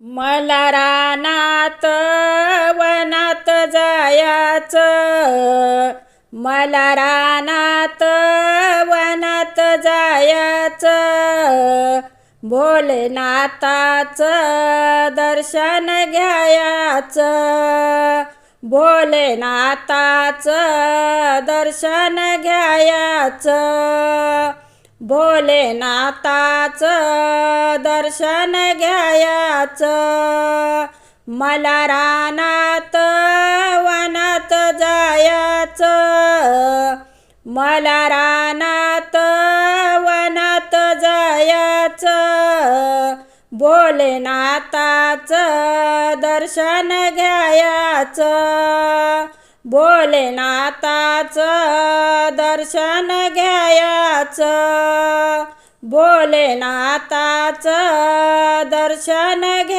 मला रानात वनात जायाचं, मला रानात वनात जायाचं, भोलेनाथाचं दर्शन घ्यायाचं, भोलेनाथाचं दर्शन घ्यायाचं, भोलेनाथाचं दर्शन घ्यायाचं. मला रानात वनात जायाचं, मला रानात वनात जायाचं, भोलेनाथाचं दर्शन घ्यायाचं, भोलेनाथाचं दर्शन घ्यायाचं, भोलेनाथाचं दर्शन